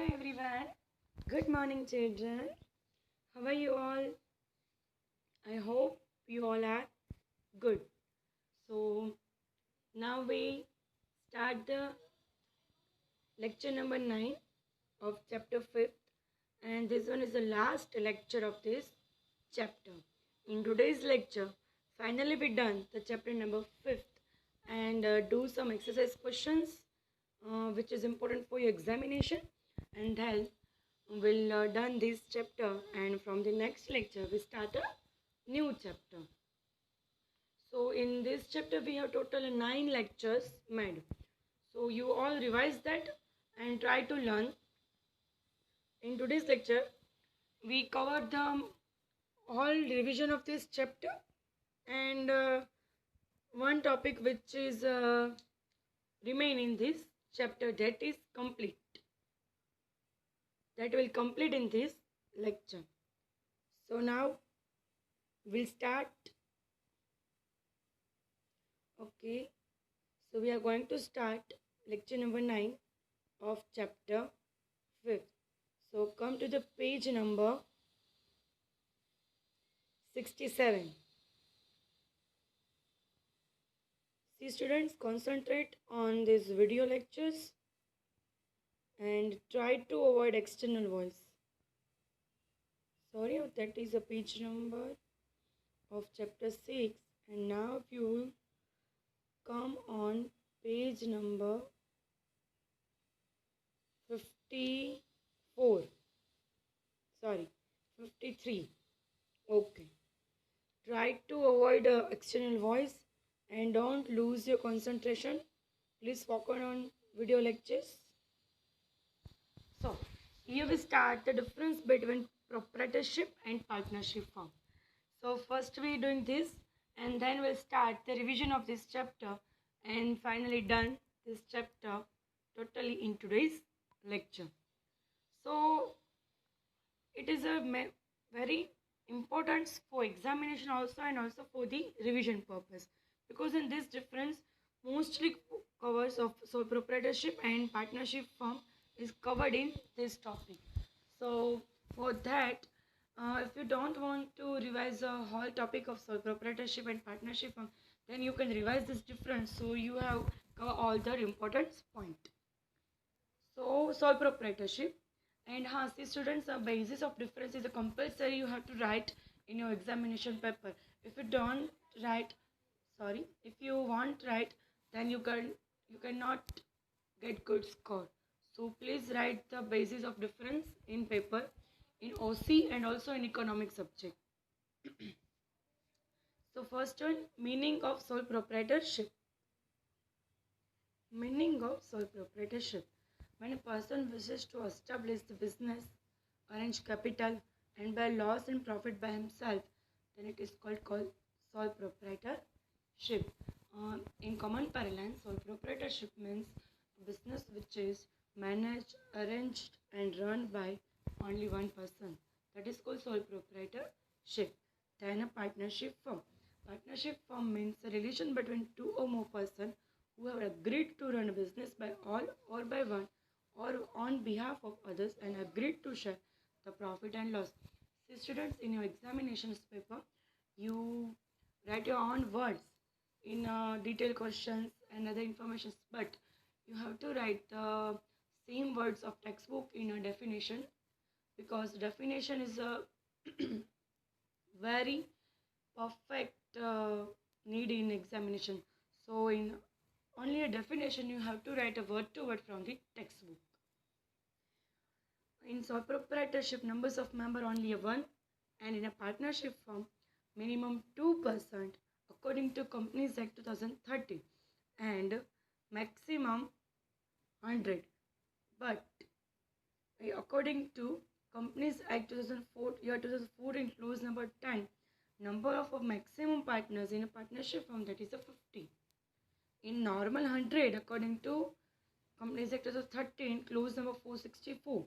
Hello everyone. Good morning children. How are you all? I hope you all are good. So now we start the lecture number 9 of chapter 5th, and this one is the last lecture of this chapter. In today's lecture, finally we done the chapter number 5th and do some exercise questions which is important for your examination, and then we'll done this chapter, and from the next lecture we start a new chapter. So in this chapter we have total 9 lectures made. So you all revise that and try to learn. In today's lecture we covered the all revision of this chapter, and one topic which is remain in this chapter, that is complete. That will complete in this lecture. So now we'll start. Okay, so we are going to start lecture number 9 of chapter 5th. So come to the page number 67. See students, concentrate on these video lectures and try to avoid external voice. Sorry, that is a page number of chapter 6, and now if you come on page number 54, sorry, 53. Okay, try to avoid external voice and don't lose your concentration. Please focus on video lectures. So here we start the difference between proprietorship and partnership firm. So first we are doing this, and then we'll start the revision of this chapter, and finally done this chapter totally in today's lecture. So it is a very important for examination also, and also for the revision purpose, because in this difference mostly covers of sole proprietorship and partnership firm is covered in this topic. So for that, if you don't want to revise the whole topic of sole proprietorship and partnership firm, then you can revise this difference, so you have covered all the important point. So sole proprietorship, and see students, the basis of difference is a compulsory you have to write in your examination paper. If you don't write, sorry, if you won't write, then you cannot get good score. So please write the basis of difference in paper, in OC and also in economic subject. So first one, meaning of sole proprietorship. Meaning of sole proprietorship: when a person wishes to establish the business, arrange capital, and bear loss and profit by himself, then it is called sole proprietorship. In common parlance, sole proprietorship means a business which is managed, arranged, and run by only one person. That is called sole proprietorship. Then a partnership firm. Partnership firm means a relation between two or more persons who have agreed to run a business by all or by one or on behalf of others, and agreed to share the profit and loss. See students, in your examinations paper, you write your own words in detailed questions and other informations, but you have to write the same words of textbook in a definition, because definition is a very perfect need in examination. So in only a definition you have to write a word to word from the textbook. In sole proprietorship, numbers of member only one, and in a partnership firm minimum 2% according to Companies Act 2013 and maximum 100. But according to Companies Act 2014 clause number 10, number of maximum partners in a partnership firm, that is a 50. In normal 100 according to Companies Act 2013 clause number 464,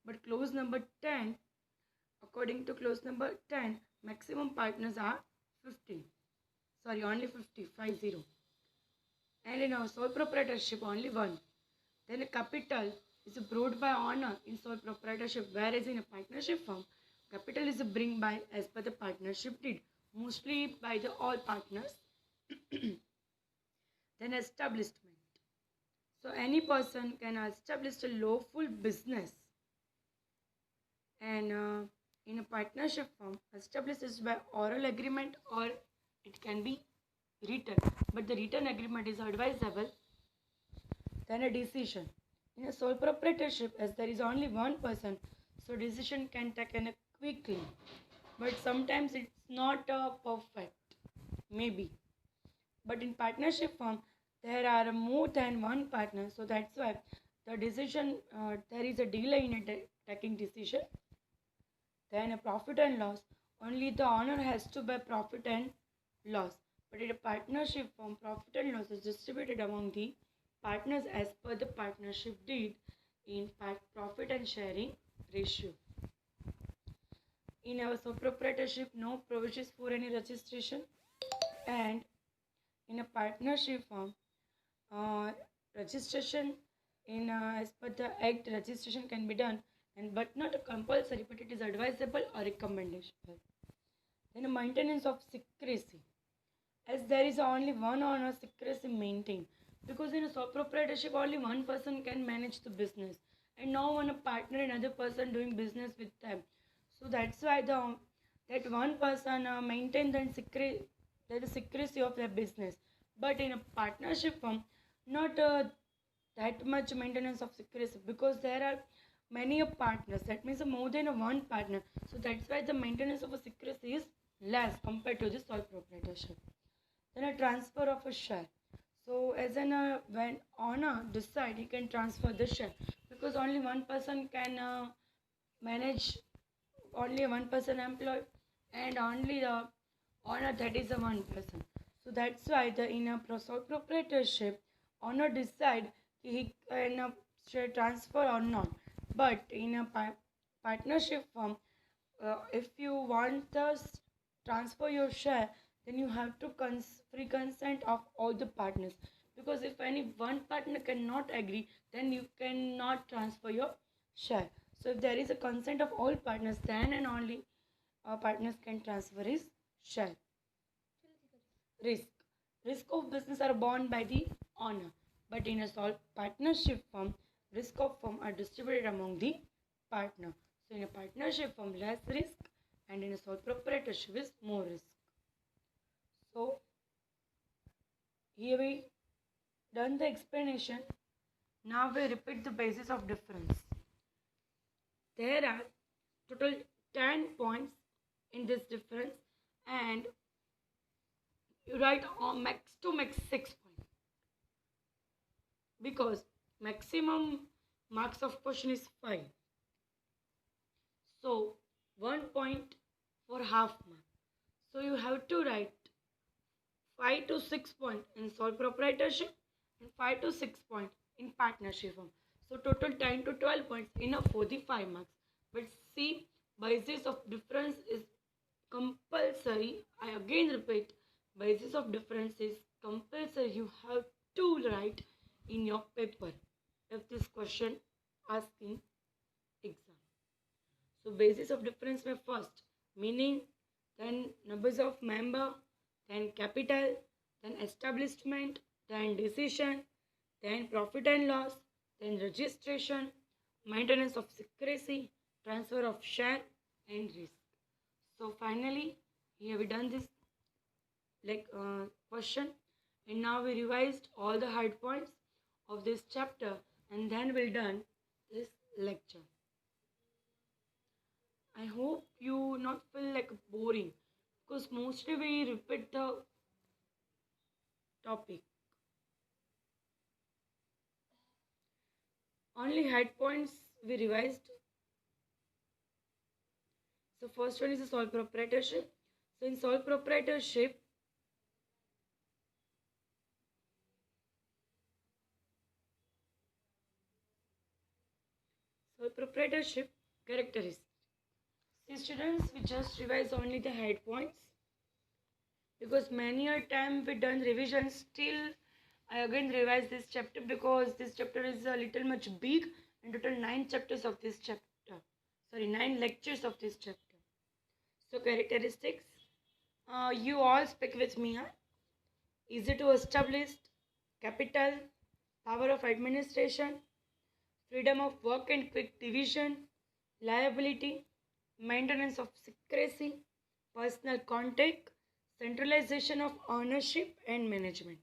but clause number 10, according to clause number 10, maximum partners are 50. Sorry, only 50. And in our sole proprietorship only one. Then a capital is brought by honor in sole proprietorship, whereas in a partnership firm, capital is bring by as per the partnership deed, mostly by the all partners. Then establishment. So any person can establish a lawful business, and in a partnership firm, established is by oral agreement or it can be written. But the written agreement is advisable than a decision. In a sole proprietorship, as there is only one person, so decision can taken quickly. But sometimes it's not perfect, maybe. But in partnership firm, there are more than one partner, so that's why the decision there is a delay in taking decision. Then a profit and loss, only the owner has to bear profit and loss. But in a partnership firm, profit and loss is distributed among the partners as per the partnership deed in profit and sharing ratio. In our sole proprietorship, no provisions for any registration, and in a partnership firm, registration in as per the act, registration can be done, and but not compulsory, but it is advisable or recommendable. Then a maintenance of secrecy, as there is only one owner, secrecy maintained, because in a sole proprietorship only one person can manage the business and no one a partner another person doing business with them. So that's why that one person maintain the secrecy of their business. But in a partnership firm, not that much maintenance of secrecy, because there are many partners, that means more than one partner, so that's why the maintenance of a secrecy is less compared to the sole proprietorship. Then a transfer of a share. So as an when owner decide, he can transfer the share, because only one person can manage, only one person employed, and only the owner, that is the one person. So that's why the in a sole proprietorship, owner decide he can share transfer or not. But in a partnership firm, if you want to transfer your share, then you have to free consent of all the partners, because if any one partner cannot agree, then you cannot transfer your share. So if there is a consent of all partners, then and only partners can transfer his share. Risk of business are borne by the owner, but in a sole partnership firm, risk of firm are distributed among the partner. So in a partnership firm, less risk, and in a sole proprietorship is more risk. So here we done the explanation. Now we repeat the basis of difference. There are total 10 points in this difference, and you write on max to max 6 points, because maximum marks of question is 5. So 1 point for half mark. So you have to write 5 to 6 points in sole proprietorship and 5 to 6 points in partnership firm. So total 10 to 12 points enough for the 5 marks. But see, basis of difference is compulsory. I again repeat, basis of difference is compulsory. You have to write in your paper if this question asked in exam. So basis of difference were first meaning, then numbers of member, then capital, then establishment, then decision, then profit and loss, then registration, maintenance of secrecy, transfer of share, and risk. So finally, here we done this question, and now we revised all the hard points of this chapter, and then we'll done this lecture. I hope you not feel like boring, because mostly we repeat the topic. Only hard points we revised. So first one is the sole proprietorship. So in sole proprietorship, characteristics. See students, we just revise only the head points, because many a time we done revision, still I again revise this chapter, because this chapter is a little much big and total 9 chapters of this chapter. Sorry, 9 lectures of this chapter. So characteristics. You all speak with me. Huh? Easy to establish, capital, power of administration, freedom of work and quick division, liability, maintenance of secrecy, personal contact, centralization of ownership and management.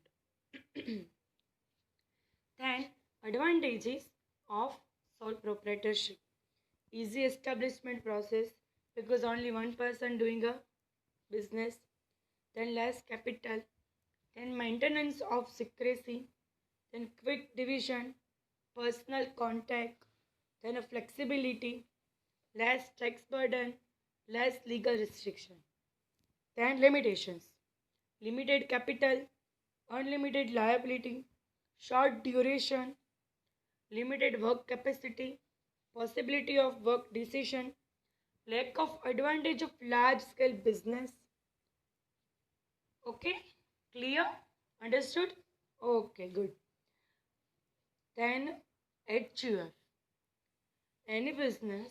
Then, advantages of sole proprietorship. Easy establishment process because only one person doing a business. Then less capital. Then maintenance of secrecy. Then quick division, personal contact. Then a flexibility, less tax burden, less legal restriction. Then limitations. Limited capital, unlimited liability, short duration, limited work capacity, possibility of work decision, lack of advantage of large scale business. Okay, clear? Understood? Okay, good. Then HUF. Any business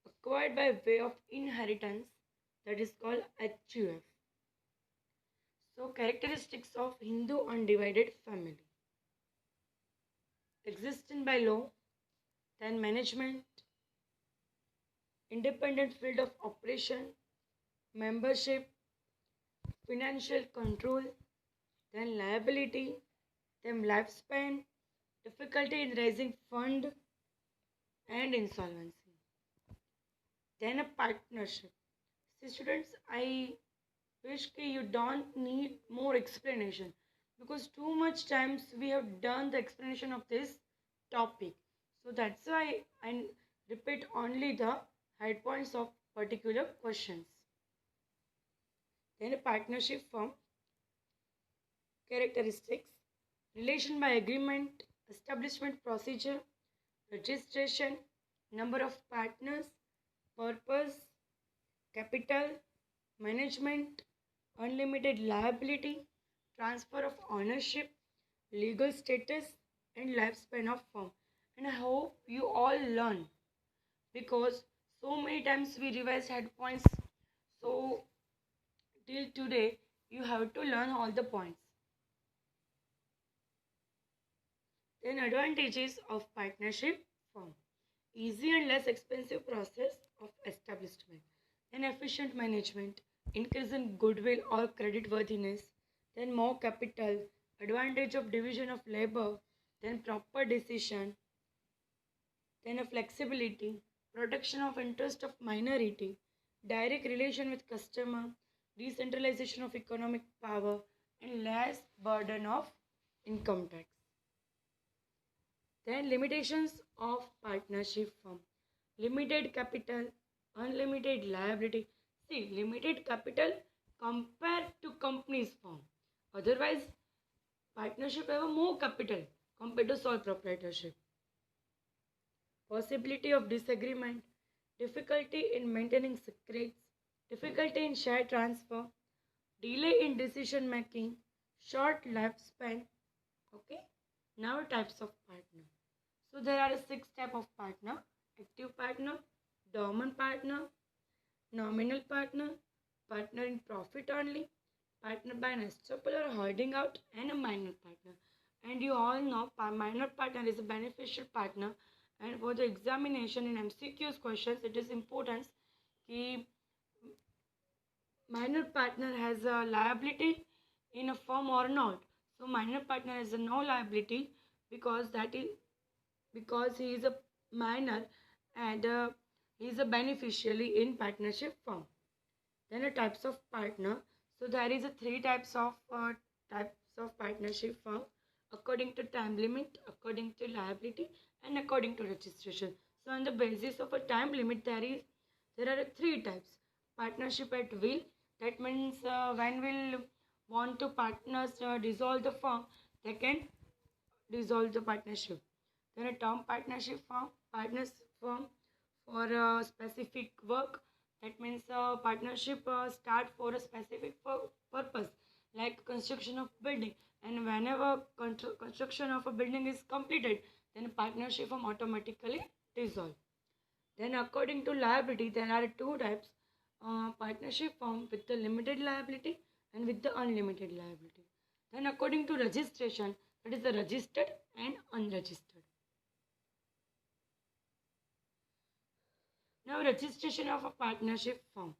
acquired by way of inheritance, that is called HUF. So characteristics of Hindu undivided family. Existing by law, then management, independent field of operation, membership, financial control, then liability, then lifespan, difficulty in raising fund and insolvency. Then a partnership. See students, I wish you don't need more explanation because too much times we have done the explanation of this topic. So that's why I repeat only the high points of particular questions. Then a partnership firm. Characteristics. Relation by agreement, establishment procedure, registration, number of partners, purpose, capital, management, unlimited liability, transfer of ownership, legal status, and lifespan of firm. And I hope you all learn because so many times we revise head points. So till today you have to learn all the points. Then advantages of partnership firm. Easy and less expensive process of establishment. Then efficient management, increase in goodwill or credit worthiness. Then more capital, advantage of division of labor, then proper decision, then a flexibility, protection of interest of minority, direct relation with customer, decentralization of economic power, and less burden of income tax. Then limitations of partnership firm. Limited capital, unlimited liability. See, limited capital compared to company's firm. Otherwise, partnership have more capital compared to sole proprietorship. Possibility of disagreement, difficulty in maintaining secrets, difficulty in share transfer, delay in decision making, short lifespan. Okay. Now types of partner. So there are 6 type of partner: active partner, dormant partner, nominal partner, partner in profit only, partner by an estoppel or holding out, and a minor partner. And you all know minor partner is a beneficial partner. And for the examination in MCQs questions, it is important that minor partner has a liability in a firm or not. So minor partner has a no liability because he is a minor and he is a beneficiary in partnership firm. Then the types of partner. So there is a 3 types of partnership firm according to time limit, according to liability, and according to registration. So on the basis of a time limit, there are 3 types. Partnership at will. That means when will want to partners dissolve the firm, they can dissolve the partnership. Then a term partnership firm, partners firm for a specific work. That means partnership start for a specific purpose, like construction of building. And whenever construction of a building is completed, then partnership firm automatically dissolve. Then according to liability, there are two types, partnership firm with the limited liability and with the unlimited liability. Then according to registration, that is the registered and unregistered. Now registration of a partnership firm.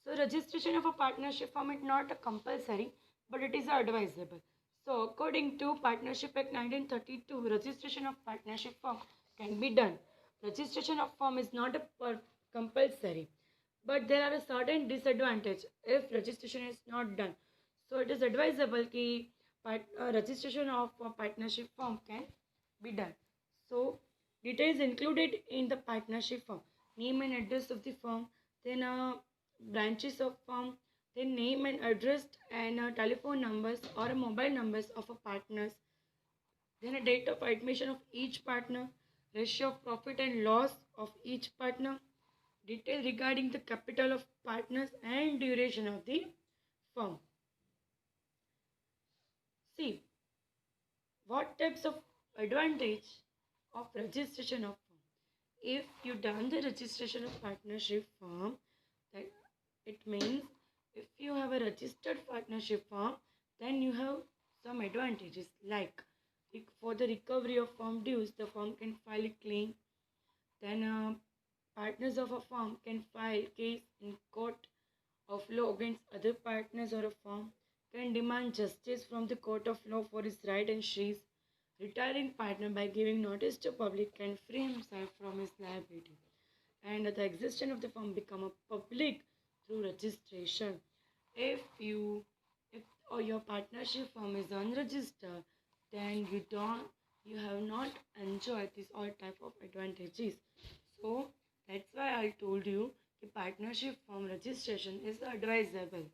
So registration of a partnership firm is not a compulsory, but it is advisable. So according to Partnership Act 1932, registration of partnership firm can be done. Registration of firm is not a compulsory, but there are a certain disadvantage if registration is not done. So it is advisable that registration of a partnership firm can be done. So details included in the partnership firm: name and address of the firm, then branches of firm, then name and address and telephone numbers or mobile numbers of a partners, then a date of admission of each partner, ratio of profit and loss of each partner, detail regarding the capital of partners and duration of the firm. See, what types of advantage of registration of firm? If you done the registration of partnership firm, that it means if you have a registered partnership firm, then you have some advantages like for the recovery of firm dues, the firm can file a claim. Then partners of a firm can file case in court of law against other partners, or a firm can demand justice from the court of law for his right and she's retiring partner by giving notice to public can free himself from his liability, and the existence of the firm become a public through registration. If your partnership firm is unregistered, then you have not enjoyed this all type of advantages. So that's why I told you the partnership firm registration is advisable.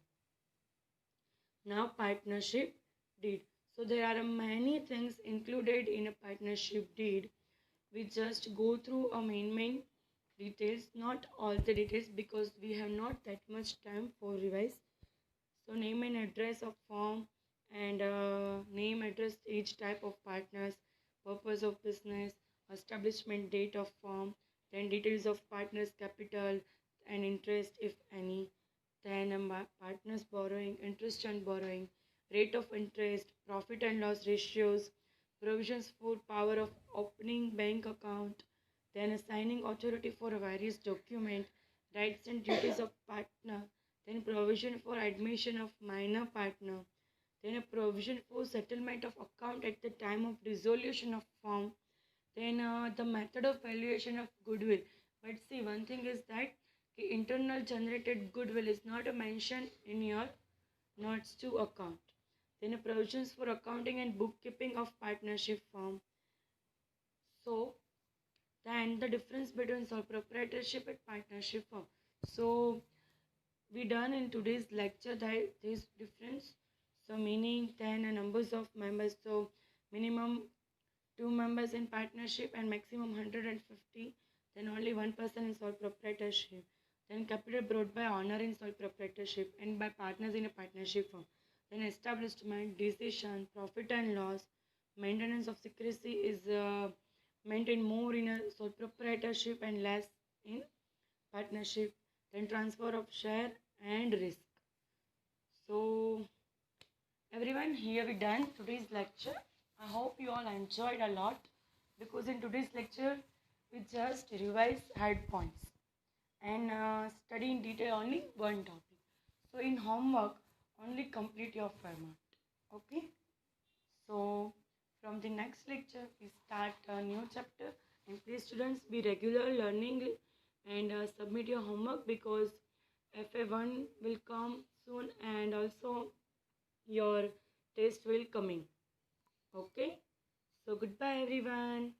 Now partnership deed. So there are many things included in a partnership deed. We just go through a main details, not all the details because we have not that much time for revise. So name and address of firm, and name, address, each type of partners, purpose of business, establishment date of firm, then details of partners capital and interest if any, then partners borrowing, interest on borrowing, rate of interest, profit and loss ratios, provisions for power of opening bank account, then assigning authority for various document, rights and duties of partner, then provision for admission of minor partner, then a provision for settlement of account at the time of dissolution of firm, then the method of valuation of goodwill. But see, one thing is that the internal generated goodwill is not mentioned in your notes to account. Then provisions for accounting and bookkeeping of partnership firm. So then the difference between sole proprietorship and partnership firm. So we done in today's lecture that this difference. So meaning then numbers of members. So minimum 2 members in partnership and maximum 150. Then only one person in sole proprietorship. Then capital brought by honor in sole proprietorship and by partners in a partnership firm. Then establishment, decision, profit and loss, maintenance of secrecy is maintained more in a sole proprietorship and less in partnership. Then transfer of share and risk. So everyone, here we done today's lecture. I hope you all enjoyed a lot because in today's lecture we just revise head points and study in detail only one topic. So in homework only complete your format. Okay. So from the next lecture we start a new chapter, and please students be regular learning and submit your homework because FA1 will come soon and also your test will coming. Okay. So goodbye everyone.